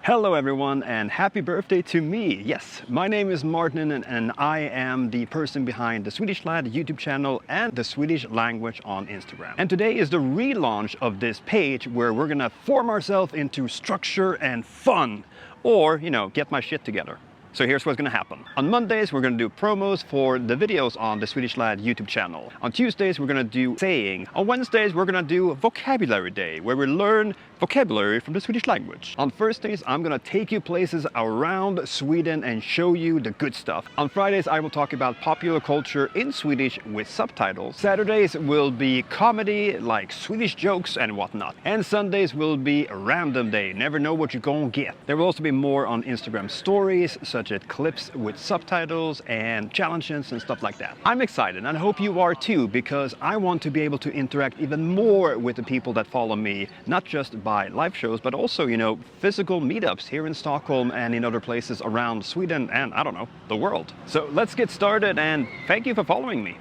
Hello everyone and happy birthday to me! Yes, my name is Martin and I am the person behind the TheSwedishLad YouTube channel and the Swedish language on Instagram. And today is the relaunch of this page where we're gonna form ourselves into structure and fun, or, you know, get my shit together. So here's what's gonna happen. On Mondays, we're gonna do promos for the videos on the TheSwedishLad YouTube channel. On Tuesdays, we're gonna do saying. On Wednesdays, we're gonna do vocabulary day, where we learn vocabulary from the Swedish language. On Thursdays, I'm gonna take you places around Sweden and show you the good stuff. On Fridays, I will talk about popular culture in Swedish with subtitles. Saturdays will be comedy, like Swedish jokes and whatnot. And Sundays will be a random day, never know what you're gonna get. There will also be more on Instagram stories, such as clips with subtitles and challenges and stuff like that. I'm excited and I hope you are too, because I want to be able to interact even more with the people that follow me, not just by live shows, but also, you know, physical meetups here in Stockholm and in other places around Sweden and, I don't know, the world. So let's get started and thank you for following me.